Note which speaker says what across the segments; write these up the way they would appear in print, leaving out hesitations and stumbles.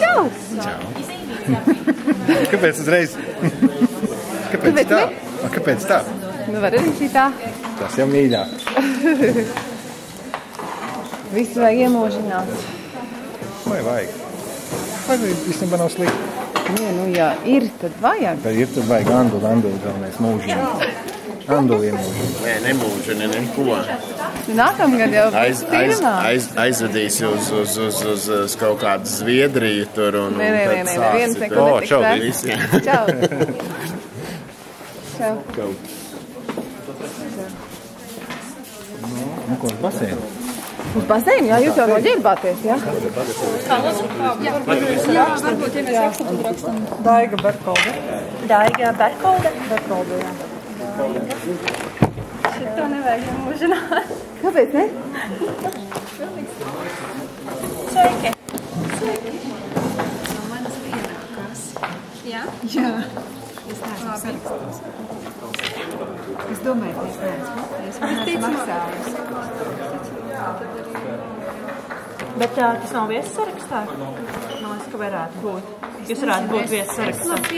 Speaker 1: Čau!
Speaker 2: Kāpēc uzreiz? Kāpēc tā? Kāpēc tā?
Speaker 1: Nu var arī šitā.
Speaker 2: Tas jau mīļāk.
Speaker 1: Visu vajag iemūžināt.
Speaker 2: Vai vajag? Vai īstenībā nav slikti?
Speaker 1: Nē, nu jā, ir, tad vajag.
Speaker 2: Vai ir, tad vajag anduli galvenais mūžināt. Anduli iemūžināt.
Speaker 3: Nē, nemūžini, neko.
Speaker 1: Nākamgad jau pirmā.
Speaker 3: Aizvedīsi uz kaut kādu Zviedriju tur un
Speaker 1: Nē, neviens neko netiks.
Speaker 2: Čau,
Speaker 3: visi.
Speaker 1: Čau. Čau.
Speaker 2: Nu, ko uz basēnu?
Speaker 1: Uz basēnu, jā, jūs jau noģērbāties, jā?
Speaker 4: Jā, varbūt, ja mēs rakstam, tad rakstam.
Speaker 1: Daiga Berkolde.
Speaker 4: Daiga Berkolde.
Speaker 1: Berkolde, jā.
Speaker 4: Šito nevajag iemūžināt.
Speaker 1: Kāpēc, ne?
Speaker 4: Sveiki. Sveiki. No manas pienākās. Jā? Jā.
Speaker 5: Es neesmu sarakstos. Es domāju, ka es neesmu. Es neesmu maksājusi.
Speaker 4: Bet tas nav viesu sarakstā? Man liekas, ka varētu būt. Jūs varētu būt viesu sarakstā.
Speaker 5: Es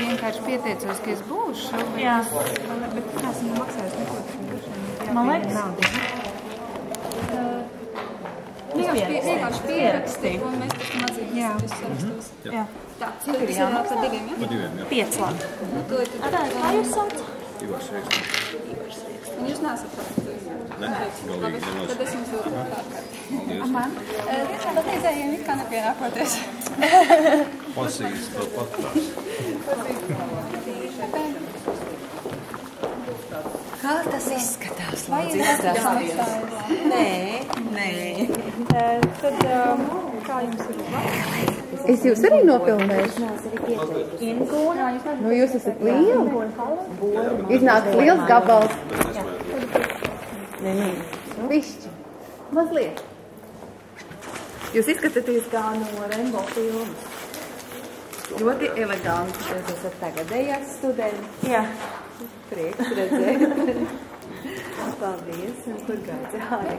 Speaker 5: vienkārši pieteicos, ka es būšu.
Speaker 4: Jā.
Speaker 5: Bet es neesmu maksājusi neko.
Speaker 4: Man liekas.
Speaker 5: Vienkārši pierakstīju.
Speaker 4: Un mēs pēc mazīgi visu sarakstos. Jā.
Speaker 5: Tā, cik ir jāmaksā? Par diviem, jā?
Speaker 3: Pa diviem, jā.
Speaker 4: 5 labi. Kā jūs sauc?
Speaker 3: Ivars Rieksts.
Speaker 5: Un jūs neesat parakstījusi?
Speaker 3: Nē, galīgi nemaz.
Speaker 5: Tad es jums dotu man. Tiešām pateidzējiem it kā nepienākoties.
Speaker 3: Pasīs to patrās.
Speaker 5: Kā tas izskatās?
Speaker 4: Vai ir Nē. Tad kā jums ir uzvārds?
Speaker 1: Es jūs arī nopilnēšu.
Speaker 4: Ingūna.
Speaker 1: Nu, jūs esat lieli. Iznāk liels gabals. Nē. Višķi. Mazliet. Jūs izskatāties kā no Rainbow filmas. Ļoti eleganti. Jūs esat tagadējās studenti.
Speaker 4: Jā.
Speaker 1: Prieks redzēt. Paldies. Un kur gāja?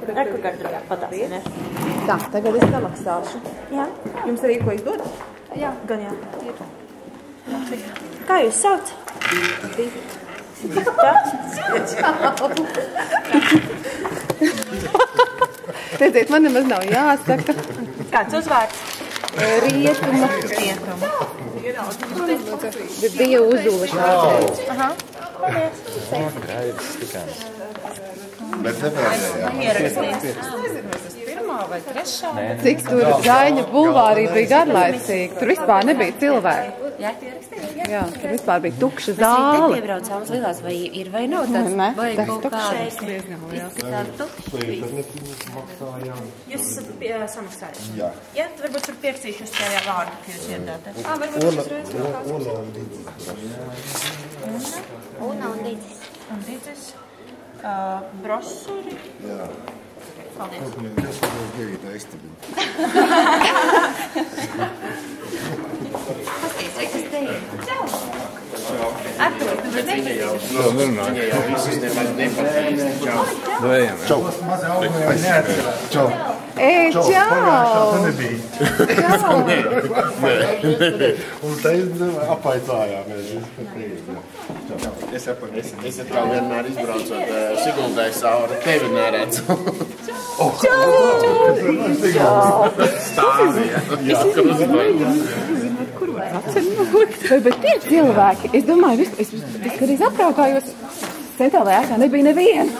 Speaker 4: Kur gāja? Patāsimies.
Speaker 1: Tā, tagad es samaksāšu.
Speaker 4: Jā.
Speaker 1: Jums arī ko izdod?
Speaker 4: Jā. Gan jā. Kā jūs sauc? Dita.
Speaker 1: Redziet, man nemaz nav jāsaka.
Speaker 4: Kāds uzvārds?
Speaker 1: Rietuma. Bija uzula šāds.
Speaker 4: Aha. Paldies.
Speaker 3: Gaidis tikās.
Speaker 6: Bet neprātējā.
Speaker 4: Ierakstīs.
Speaker 1: Cik tur Zaiņa bulvārī bija garlaicīgi. Tur vispār nebija cilvēku. Jā, tur vispār bija tukša zāle.
Speaker 7: Piebraucām uz Lielās, vai ir vai nav tāds?
Speaker 1: Nē,
Speaker 7: Vai
Speaker 1: tas
Speaker 7: kaut
Speaker 1: tukšs.
Speaker 7: kāds izskatās tukšs?
Speaker 4: Jūs esat samaksājuši?
Speaker 6: Jā.
Speaker 4: Jā, tad varbūt tur pierakstīšu uz tev vārdu, ka jūs iedāte.
Speaker 5: Varbūt jūs reiz kaut kāds.
Speaker 7: Una un Dīdzis.
Speaker 4: Un Dīdzis. Brosuri.
Speaker 6: Jā.
Speaker 4: Paldies.
Speaker 6: Kaut man kas būs devītā istabina.
Speaker 7: Pasties, vai kas te ir?
Speaker 3: Viņa jau visus nemaz nepatīst.
Speaker 2: Čau.
Speaker 6: Čau.
Speaker 1: Ej, čau!
Speaker 6: Pagājušā nebija. Un te apaicājāmies.
Speaker 3: Es atkal vienmēr izbraucot Sigundai sauri, tevi neredzu. Stāvi, jā,
Speaker 1: Vai, bet ir cilvēki? Es domāju, es kādreiz apbraukājos centrālajā ēkā, nebija neviena.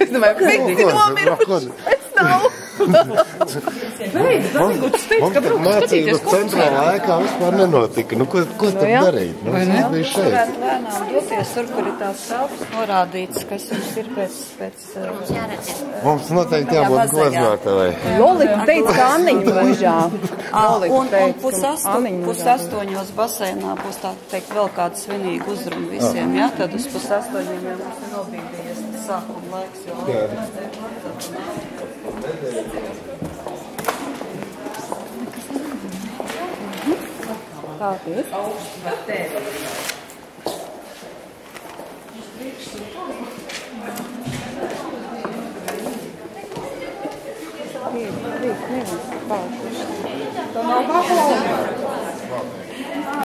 Speaker 1: Es domāju, ka visi nomiruši. Es nav. Beidz, Dārguts teica, ka brauc skatīties, ko
Speaker 6: centrālā ēkā vispār nenotika. Nu, ko tad darīt? Nu, es biju šeit.
Speaker 8: Varētu lēnām doties tur, kur ir tās telpas norādīts, kas jums ir pēc
Speaker 6: Mums noteikti jābūt glaznotāji.
Speaker 1: Lolita teica, ka Anniņa mūžā.
Speaker 8: Un pus astoņos basēnā būs tā teikt vēl kāda svinīga uzruna visiem, jā? Tad uz pus astoņiem jau mums ir nobīdījies sākuma laiks, jo...
Speaker 1: Paldies. Trīs nevis palikuši.
Speaker 5: Tā nav baklava.